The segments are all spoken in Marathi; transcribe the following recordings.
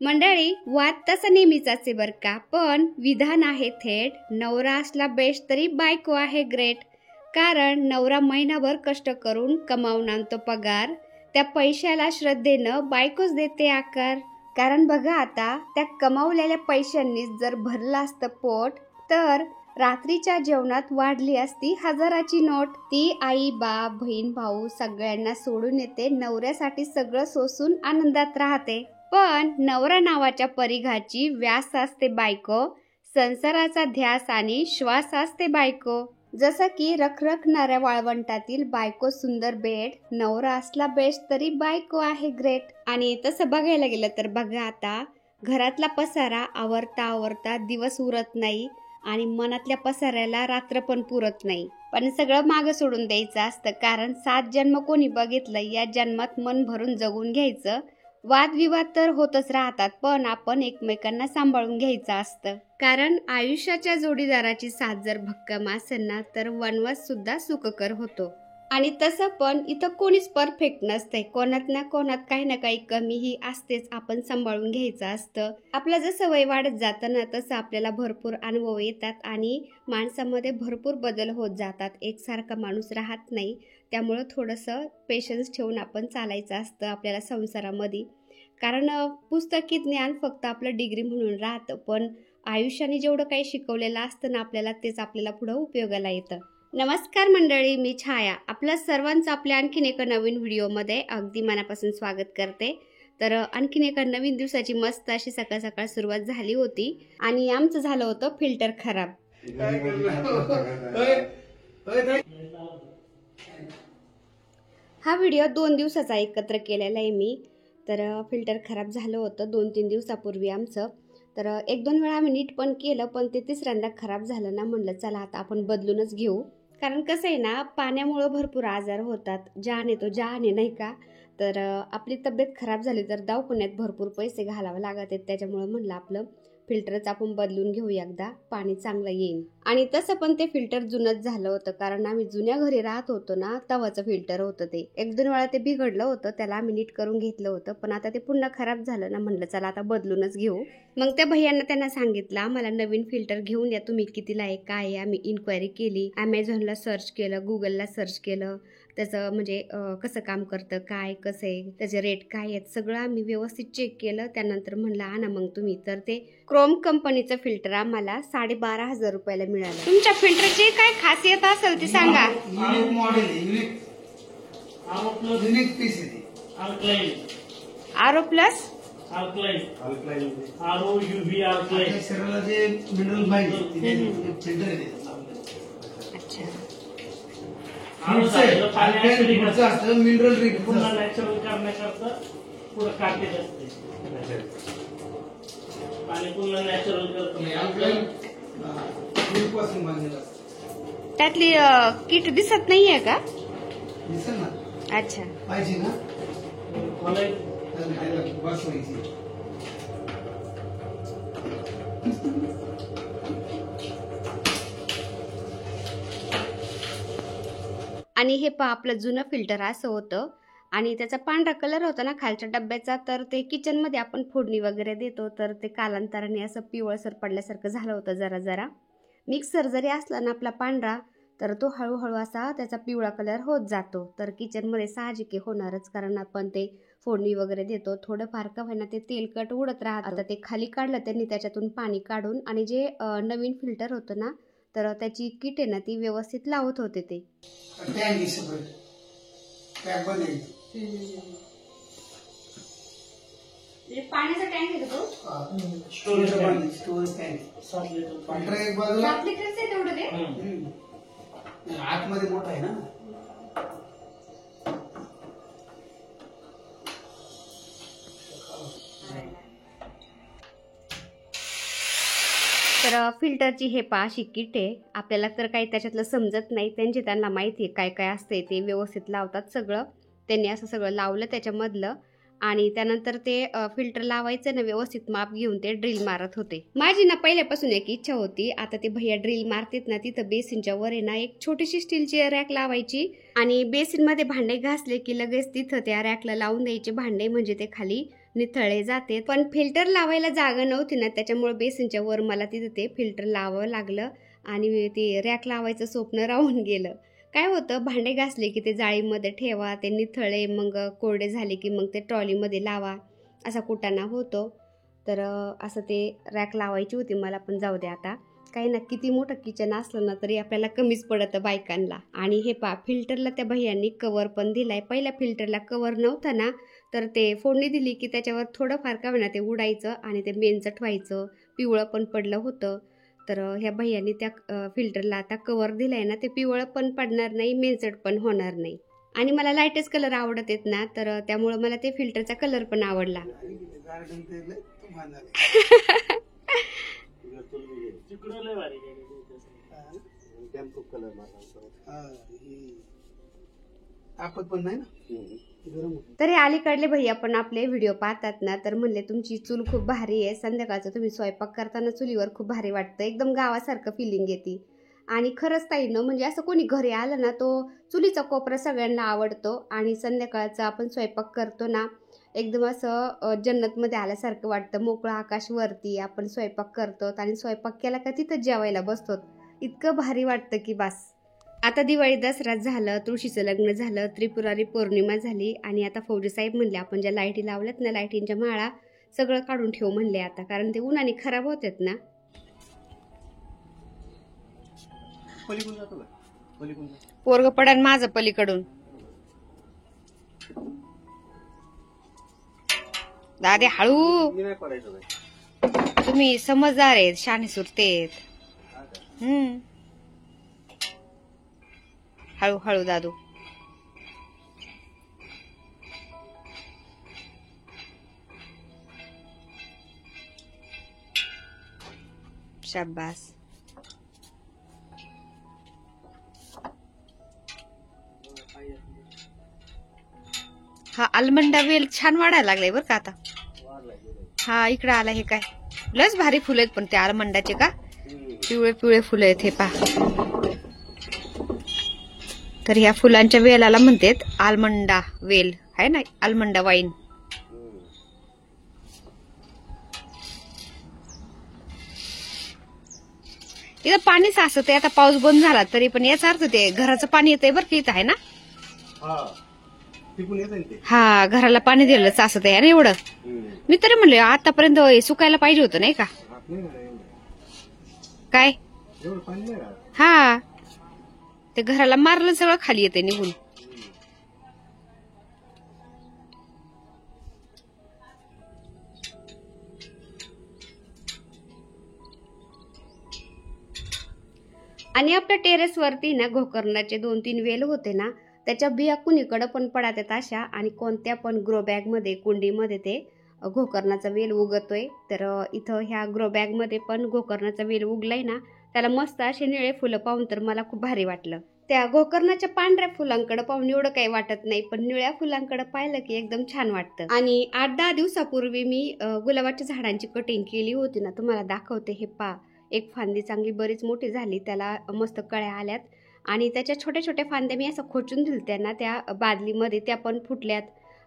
मंडळी, वाद तसा नेहमीचाच आहे बरं का, पण विधान आहे थेट. नवरा असला बेस्ट तरी बायको आहे ग्रेट. कारण नवरा महिनाभर कष्ट करून कमावून आणतो पगार, त्या पैशाला श्रद्धेनं बायकोच देते आकार. कारण बघा आता, त्या कमावलेल्या पैशांनीच जर भरलं असतं पोट, तर रात्रीच्या जेवणात वाढली असती 1000ची नोट. ती आई बाप बहीण भाऊ सगळ्यांना सोडून येते, नवऱ्यासाठी सगळं सोसून आनंदात राहते. पण नवरा नावाच्या परिघाची व्यास असते बायको, संसाराचा ध्यास आणि श्वास असते बायको. जसं की रखरखणाऱ्या वाळवंटातील बायको सुंदर बेट, नवरा असला बेस्ट तरी बायको आहे ग्रेट. आणि तसं बघायला गेलं तर बघा आता, घरातला पसारा आवरता आवरता दिवस उरत नाही आणि मनातल्या पसाऱ्याला रात्र पण पुरत नाही. पण सगळं मागं सोडून द्यायचं असतं, कारण 7 जन्म कोणी बघितलं, या जन्मात मन भरून जगून घ्यायचं. वादविवाद तर होतच राहतात, पण आपण एकमेकांना सांभाळून घ्यायचं असतं. कारण आयुष्याच्या जोडीदाराची साथ जर भक्कम असेल ना, तर वनवास सुद्धा सुखकर होतो. आणि तसं पण इथं कोणीच परफेक्ट नसते, कोणात ना कोणात काही ना काही कमीही असतेच, आपण सांभाळून घ्यायचं असतं. आपलं जसं वय वाढत जातं ना, तसं आपल्याला भरपूर अनुभव येतात आणि माणसामध्ये भरपूर बदल होत जातात. एकसारखा माणूस राहत नाही, त्यामुळं थोडंसं पेशन्स ठेवून आपण चालायचं असतं आपल्याला संसारामध्ये. कारण पुस्तकी ज्ञान फक्त आपलं डिग्री म्हणून राहतं, पण आयुष्याने जेवढं काही शिकवलेलं असतं ना आपल्याला, तेच आपल्याला पुढं उपयोगाला येतं. नमस्कार मंडळी, मी छाया. आपल्या सर्वांचं आपल्या आणखीन एका नवीन व्हिडिओमध्ये अगदी मनापासून स्वागत करते. तर आणखीन एका नवीन दिवसाची मस्त अशी सकाळ सकाळ सुरुवात झाली होती आणि आमचं झालं होतं फिल्टर खराब. हा व्हिडिओ 2 दिवसाचा एकत्र केलेला आहे मी. तर फिल्टर खराब झालं होतं 2-3 दिवसापूर्वी आमचं. तर 1-2 वेळा आम्ही नीट पण केलं, पण ते तिसऱ्यांदा खराब झालं ना, म्हणलं चला आता आपण बदलूनच घेऊ. कारण कसं आहे ना, पाण्यामुळं भरपूर आजार होतात, जान येतो जाने नाही का. तर आपली तब्येत खराब झाली तर दवाखान्यात भरपूर पैसे घालावे लागत आहेत, त्याच्यामुळं म्हणलं आपलं फिल्टरच आपण बदलून घेऊ, एकदा पाणी चांगलं येईल. आणि तसं पण ते फिल्टर जुनच झालं होतं, कारण आम्ही जुन्या घरी राहत होतो ना, तवाचं फिल्टर होतं ते. 1-2 वेळा ते बिघडलं होतं, त्याला आम्ही नीट करून घेतलं होतं, पण आता ते पुन्हा खराब झालं ना, म्हणलं चला आता बदलूनच घेऊ. मग त्या भैयांना त्यांना सांगितलं आम्हाला नवीन फिल्टर घेऊन या तुम्ही, कितीला आहे काय आहे. आम्ही इन्क्वायरी केली, ॲमेझॉनला सर्च केलं, गुगलला सर्च केलं, त्याचं म्हणजे कसं काम करतं, काय कसं आहे, त्याचे रेट काय आहेत, सगळं आम्ही व्यवस्थित चेक केलं. त्यानंतर म्हणलं आणा मग तुम्ही. तर ते क्रोम कंपनीचं फिल्टर आम्हाला 12,500 रुपयाला मिळालं. तुमच्या फिल्टरची काय खासियत असेल ती सांगा. आरो प्लस मिनरल रिच पुन्हा नॅचरल करण्याकरता पुढे काढते असते. पाणी पुन्हा नॅचरल करतो. त्यातली किट दिसत नाहीये का? दिसेल ना. अच्छा, पाहिजे ना. आणि हे पहा, आपलं जुनं फिल्टर असं होतं आणि त्याचा पांढरा कलर होता ना खालच्या डब्याचा. तर ते किचनमध्ये आपण फोडणी वगैरे देतो, तर ते कालांतराने असं पिवळसर पडल्यासारखं झालं होतं जरा जरा. मिक्सर जरी असला ना आपला पांढरा, तर तो हळूहळू असा त्याचा पिवळा कलर होत जातो. तर किचनमध्ये साहजिक होणारच, कारण आपण ते फोडणी वगैरे देतो, थोडंफार का होईना ते तेलकट उडत राहतं. आता ते खाली काढलं त्यांनी त्याच्यातून पाणी काढून, आणि जे नवीन फिल्टर होतं ना, तर त्याची किट आहे ना ती व्यवस्थित लावत होते ते. पाण्याचा टँक आहे तो, स्टोरेज टँक 7 लिटरचं आहे तेवढं ते. आतमध्ये मोठा आहे ना. तर फिल्टरची हे पहा अशी किट आहे. आपल्याला तर काही त्याच्यातलं समजत नाही, त्यांना माहिती आहे काय काय असते ते. व्यवस्थित लावतात सगळं. त्यांनी असं सगळं लावलं त्याच्यामधलं, आणि त्यानंतर ते फिल्टर लावायचं ना व्यवस्थित माप घेऊन ते ड्रिल मारत होते. माझी ना पहिल्यापासून एक इच्छा होती, आता ते भैया ड्रिल मारतात ना, तिथं बेसिनच्या वर आहे ना एक छोटीशी स्टीलची रॅक लावायची, आणि बेसिनमध्ये भांडे घासले की लगेच तिथं त्या रॅकला लावून द्यायचे भांडे, म्हणजे ते खाली निथळले जाते. पण फिल्टर लावायला जागा नव्हती ना, त्याच्यामुळे बेसिनच्या वर मला तिथं ते फिल्टर लावावं लागलं आणि ते रॅक लावायचं स्वप्न राहून गेलं. काय होतं, भांडे घासले की ते जाळीमध्ये ठेवा, ते निथळले मग कोरडे झाले की मग ते ट्रॉलीमध्ये लावा, असा कुटाणा होतो. तर असं ते रॅक लावायची होती मला, पण जाऊ दे आता. काही ना, किती मोठं किचन असलं ना तरी आपल्याला कमीच पडतं बायकांना. आणि हे पा, फिल्टरला त्या भैयांनी कवर पण दिलाय. पहिल्या फिल्टरला कवर नव्हता ना, तर ते फोडणी दिली की त्याच्यावर थोडंफार का होईना ते उडायचं आणि ते मेनचट व्हायचं, पिवळं पण पडलं होतं. तर ह्या भैयांनी त्या फिल्टरला आता कवर दिलाय ना, ते पिवळं पण पडणार नाही, मेनचट पण होणार नाही. आणि मला लाईटच कलर आवडत आहेत ना, तर त्यामुळं मला ते फिल्टरचा कलर पण आवडला. तर हे अलीकडले भैया पण आपले व्हिडिओ पाहतात ना, तर म्हणले तुमची चूल खूप भारी आहे, संध्याकाळचं तुम्ही स्वयंपाक करताना चुलीवर खूप भारी वाटतं, एकदम गावासारखं फिलिंग येते. आणि खरंच ताईनं, म्हणजे असं कोणी घरी आलं ना, तो चुलीचा कोपरा सगळ्यांना आवडतो. आणि संध्याकाळचा आपण स्वयंपाक करतो ना, एकदम असं जन्नतमध्ये आल्यासारखं वाटतं. मोकळं आकाश वरती, आपण स्वयंपाक करतो आणि स्वयंपाक केला का तिथं जेवायला बसतो, इतकं भारी वाटतं की बस. आता दिवाळी दसरा झालं, तुळशीचं लग्न झालं, त्रिपुरारी पौर्णिमा झाली आणि आता फौजी साहेब म्हणले आपण ज्या लाईटी लावल्यात ना, लाईटींच्या माळा सगळं काढून ठेवू म्हणले आता, कारण ते उन्हाने खराब होतात ना. पोरग पडन माझं पलीकडून. दादे हळू, तुम्ही समजदार आहेत, शाणे सुरतेत. हळू हळू दादू. शाबास. हा आलमंडा वेल छान वाढायला लागलाय बरं का आता. हा इकडे आला. हे काय लस भारी फुलं आहेत पण ते आलमंडाचे का, पिवळे पिवळे फुलं आहेत हे पा. तर ह्या फुलांच्या वेलाला म्हणतात आलमंडा वेल, आहे ना, आलमंडा वाईन. इथं पाणी साचत आहे, आता पाऊस बंद झाला तरी पण याचा अर्थ ते घराचं पाणी येतंय बरं की इथं, आहे ना. हा, घराला पाणी दिलं साचत आहे ना एवढं. मी तरी म्हणले आतापर्यंत सुकायला पाहिजे होतं नाही का काय. हा, ते घराला मारलं सगळं खाली येते निघून. आणि आपल्या टेरेसवरती ना गोकर्णाचे 2-3 वेल होते ना, त्याच्या बिया कुणीकडं पण पडतात अशा, आणि कोणत्या पण ग्रो बॅग मध्ये, कुंडीमध्ये ते गोकर्णाचा वेल उगतोय. तर इथं ह्या ग्रो बॅग मध्ये पण गोकर्णाचा वेल उगलाय ना, त्याला मस्त असे निळे फुलं पाहून तर मला खूप भारी वाटलं. त्या गोकर्णाच्या पांढऱ्या फुलांकडे पाहून एवढं काही वाटत नाही, पण निळ्या फुलांकडे पाहिलं की एकदम छान वाटतं. आणि 8-10 दिवसापूर्वी मी गुलाबाच्या झाडांची कटिंग केली होती ना, तुम्हाला दाखवते. हे पा, एक फांदी चांगली बरीच मोठी झाली, त्याला मस्त कळ्या आल्यात आणि त्याच्या छोट्या छोट्या फांद्या मी असं खोचून दिलत्या ना त्या बादलीमध्ये, त्या पण फुटल्यात.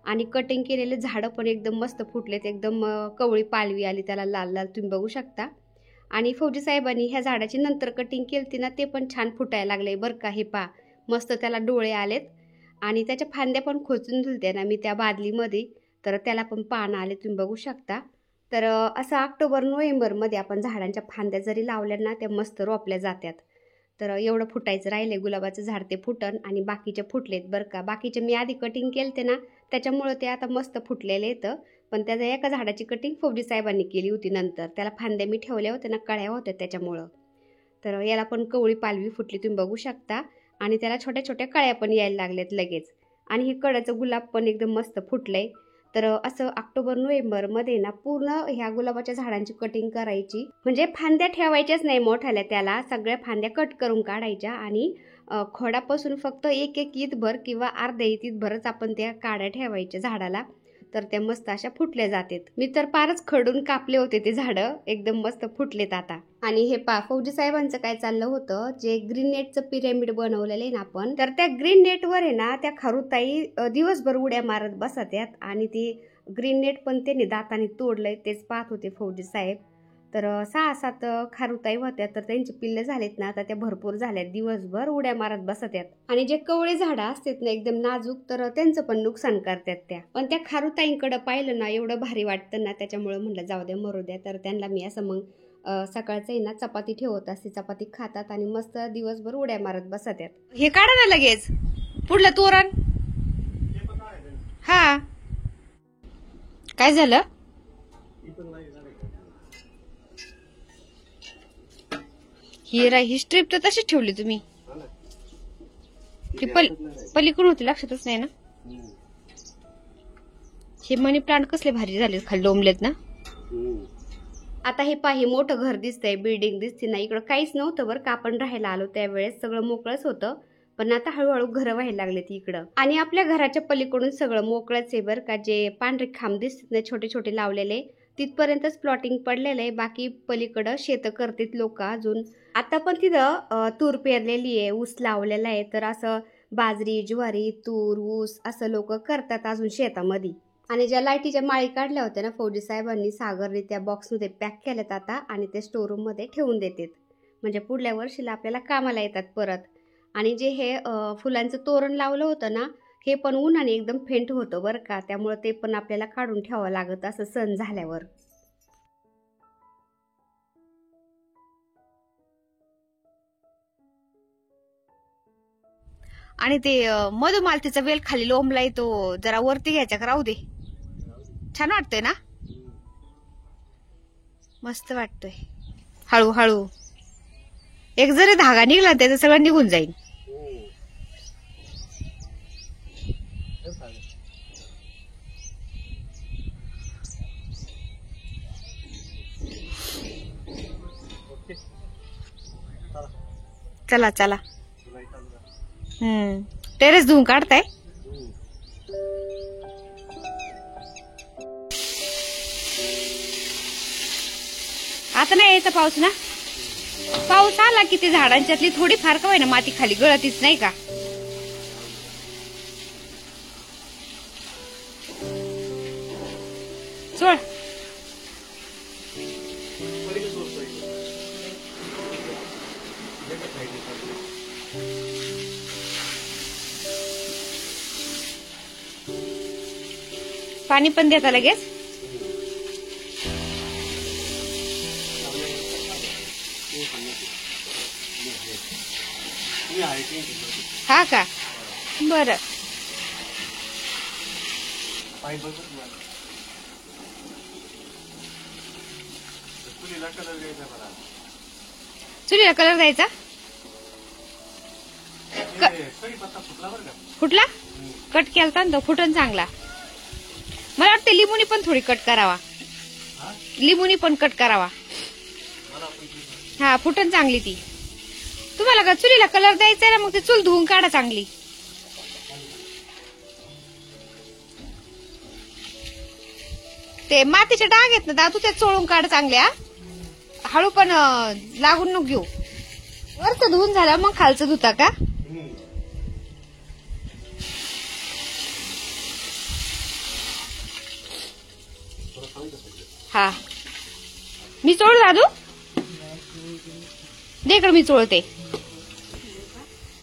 आणि कटिंग केलेले झाडं पण एकदम मस्त फुटलेत, एकदम कवळी पालवी आली त्याला, लाल लाल तुम्ही बघू शकता. आणि फौजी साहेबांनी ह्या झाडाची नंतर कटिंग केली ना, ते पण छान फुटायला लागले बरं का. हे पा, मस्त त्याला डोळे आलेत आणि त्याच्या फांद्या पण खोचून दिलत्या ना मी त्या बादलीमध्ये, तर त्याला पण पान आले तुम्ही बघू शकता. तर असं ऑक्टोबर-नोव्हेंबरमध्ये आपण झाडांच्या फांद्या जरी लावल्या ना, त्या मस्त रोपल्या जातात. तर एवढं फुटायचं राहिले गुलाबाचं झाड, ते फुटन. आणि बाकीचे फुटलेत बरं का, बाकीचे मी आधी कटिंग केलते ना, त्याच्यामुळं ते आता मस्त फुटलेले येतं. पण त्याच्या एका झाडाची कटिंग फौजी साहेबांनी केली होती नंतर, त्याला फांद्या मी ठेवल्या होत्या ना, कळ्या होत्या त्याच्यामुळं. तर याला पण कवळी पालवी फुटली तुम्ही बघू शकता आणि त्याला छोट्या छोट्या कळ्या पण यायला लागल्यात लगेच. आणि हे कळ्याचं गुलाब पण एकदम मस्त फुटलंय. तर असं ऑक्टोबर-नोव्हेंबरमध्ये ना पूर्ण ह्या गुलाबाच्या झाडांची कटिंग करायची, म्हणजे फांद्या ठेवायच्याच नाही मोठ्याला, त्याला सगळ्या फांद्या कट करून काढायच्या आणि खोडापासून फक्त एक ईतभर किंवा अर्ध्या ईतभरच आपण त्या काड्या ठेवायच्या झाडाला, तर त्या मस्त अशा फुटल्या जातात. मी तर फारच खडून कापले होते ते झाडं, एकदम मस्त फुटलेत आता. आणि हे पा, फौजी साहेबांचं काय चाललं होतं, जे ग्रीन नेटचं पिरॅमिड बनवलेलं आहे ना आपण, तर त्या ग्रीन नेटवर आहे ना त्या खारुताई दिवसभर उड्या मारत बसत्यात आणि ती ग्रीन नेट पण त्यांनी दाताने तोडलंय, तेच पाहत होते फौजी साहेब. तर 6-7 खारुताई होत्या, तर त्यांची पिल्लं झालेत ना, आता त्या भरपूर झाल्यात, दिवसभर उड्या मारत बसत्यात. आणि जे कवळे झाडं असतात ना एकदम नाजूक, तर त्यांचं पण नुकसान करतात त्या. पण त्या खारुताईंकडे पाहिलं ना एवढं भारी वाटतं ना, त्याच्यामुळे म्हणलं जाऊ द्या मरू द्या. तर त्यांना मी असं मग सकाळचं ना चपाती ठेवत असते, चपाती खातात आणि मस्त दिवसभर उड्या मारत बसत्यात. हे काढा ना लगेच पुढलं तोरण. हा काय झालं? ही स्ट्रीप तर तशीच ठेवली तुम्ही. पलीकडून होती, लक्षातच नाही ना. हे मनी प्लांट कसले भारी झाले, खाली डोंबलेत ना. आता हे पाही मोठं घर दिसतंय, बिल्डिंग दिसते ना. इकडं काहीच नव्हतं बरं का, आपण राहायला आलो त्यावेळेस सगळं मोकळंच होतं. पण आता हळूहळू घरं व्हायला लागलेत इकडं. आणि आपल्या घराच्या पलीकडून सगळं मोकळंच आहे बरं का. जे पांढरे खांब दिसतात ना छोटे छोटे लावलेले, तिथपर्यंतच प्लॉटिंग पडलेलं आहे. बाकी पलीकडं शेतं करतात लोक अजून. आता पण तिथं तूर पेरलेली आहे, ऊस लावलेला आहे. तर असं बाजरी, ज्वारी, तूर, ऊस असं लोक करतात अजून शेतामध्ये. आणि ज्या लाईटीच्या माळी काढल्या होत्या ना फौजी साहेबांनी, सागरने त्या बॉक्समध्ये पॅक केल्यात आता आणि ते स्टोरूम मध्ये ठेवून देतात. म्हणजे पुढल्या वर्षीला आपल्याला कामाला येतात परत. आणि जे हे फुलांचं तोरण लावलं होतं ना, हे पण उन्हाने एकदम फेंट होतं बरं का. त्यामुळे ते पण आपल्याला काढून ठेवावं लागत असं सण झाल्यावर. आणि ते मधुमालतीचा वेल खाली लोंबलाय, तो जरा वरती घ्यायचा का राहू दे. छान वाटतंय ना, मस्त वाटतोय. हळूहळू एक जरी धागा निघला त्याचं सगळं निघून जाईल. चला चला. टेरेस धुवून काढताय. आता नाही यायचा पाऊस ना. पाऊस आला की ते झाडांच्यातली थोडी फार का ना माती खाली गळतीच नाही का. सोड. पाणी पण देता लगेच. हा का, बरं. चुलीला कलर द्यायचा. फुटला, कट केलता ना तो, फुटून चांगला. मला वाटतं लिंबूनी पण थोडी कट करावा, लिंबूनी पण कट करावा. हा फुटून चांगली ती. तुम्हाला का चुलीला कलर द्यायचा ना, मग ते चूल धुवून काढा चांगली. ते मातीचे डाग आहेत ना दादू, त्या चोळून काढ चांगल्या. हळू पण लागून नको घेऊ. वरचं धुवून झालं मग खालचं धुता का. हा मी चोळ दादू, दे इकडे मी चोळते.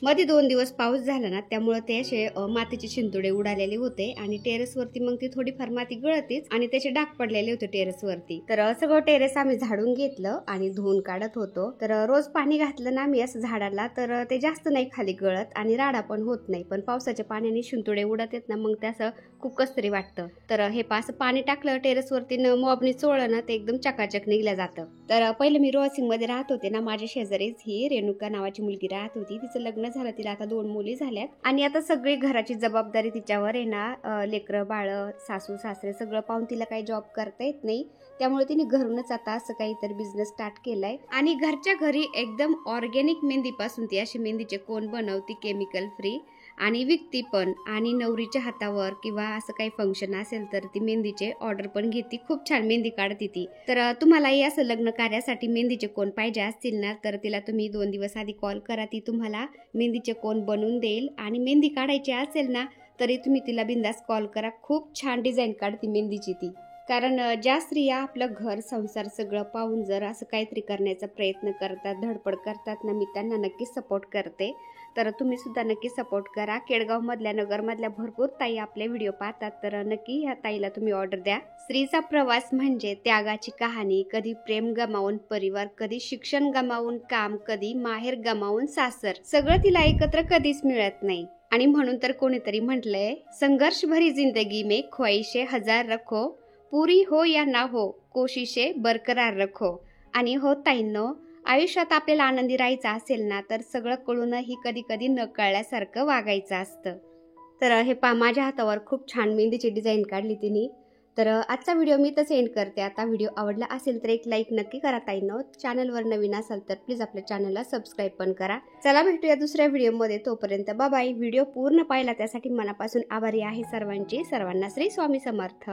मध्ये 2 दिवस पाऊस झाला ना, त्यामुळे ते असे मातीचे शिंतोडे उडालेले होते आणि टेरेसवरती मग ती थोडीफार माती गळतीच आणि त्याचे डाग पडलेले होते टेरेसवरती. तर सगळं टेरेस आम्ही झाडून घेतलं आणि धुवून काढत होतो. तर रोज पाणी घातलं ना मी असं झाडाला, तर ते जास्त नाही खाली गळत आणि राडा पण होत नाही. पण पावसाच्या पाण्याने शिंतोडे उडत येत ना, मग ते असं खूप कसतरी वाटतं. तर हे असं पाणी टाकलं टेरेसवरती न मॉबनी चोळलं ना, ते एकदम चकाचक निघलं जातं. तर पहिले मी रोसिंग मध्ये राहत होते ना, माझ्या शेजारीच ही रेणुका नावाची मुलगी राहत होती. तिचं लग्न झालं, तिला आता 2 मुली झाल्यात आणि आता सगळी घराची जबाबदारी तिच्यावर आहे ना. लेकरं बाळ, सासू सासरे सगळं पाहून तिला काही जॉब करता येत नाही. त्यामुळे तिने घरूनच आता असं काहीतरी बिझनेस स्टार्ट केलाय आणि घरच्या घरी एकदम ऑर्गॅनिक मेहंदी पासून ती अशी मेहंदीचे कोन बनवती, केमिकल फ्री, आणि विकती पण. आणि नवरीच्या हातावर किंवा असं काही फंक्शन असेल तर ती मेहंदीचे ऑर्डर पण घेते. खूप छान मेहंदी काढते ती. तर तुम्हालाही असं लग्न कार्यासाठी मेहंदीचे कोन पाहिजे असतील ना, तर तिला तुम्ही 2 दिवस आधी कॉल करा. ती तुम्हाला मेहंदीचे कोन बनवून देईल. आणि मेहंदी काढायची असेल ना, तरी तुम्ही तिला बिंदास कॉल करा. खूप छान डिझाईन काढते मेहंदीची ती. कारण ज्या स्त्रिया आपलं घर संसार सगळं पाहून जर असं काहीतरी करण्याचा प्रयत्न करतात, धडपड करतात ना, मी त्यांना नक्कीच सपोर्ट करते. तर तुम्ही सुद्धा नक्की सपोर्ट करा. केडगावमधल्या नगरमधल्या भरपूर ताई आपले व्हिडिओ पाहतात, तर नक्की ह्या ताईला तुम्ही ऑर्डर द्या. स्त्रीचा प्रवास म्हणजे त्यागाची कहाणी. कधी प्रेम गमावून परिवार, कधी शिक्षण गमावून काम, कधी माहेर गमावून सासर. सगळं तिला एकत्र कधीच मिळत नाही. आणि म्हणून तर कोणीतरी म्हटलंय, संघर्ष भरी जिंदगी में ख्वाहिशे हजार रखो, पुरी हो या ना हो, कोशिशे बरकरार रखो. आणि हो ताईंनो, आयुष्यात आपल्याला आनंदी राहायचं असेल ना, तर सगळं कळूनही कधी कधी न कळल्यासारखं वागायचं असतं. तर हे माझ्या हातावर खूप छान मेहंदीची डिझाईन काढली तिने. तर आजचा व्हिडिओ मी तसे एंड करते. आता व्हिडिओ आवडला असेल तर एक लाईक नक्की करा ताईंनो. चॅनलवर नवीन असाल तर प्लीज आपल्या चॅनलला सबस्क्राईब पण करा. चला भेटूया दुसऱ्या व्हिडिओमध्ये. तोपर्यंत बाय बाय. व्हिडिओ पूर्ण पाहिला त्यासाठी मनापासून आभारी आहे सर्वांची. सर्वांना श्री स्वामी समर्थ.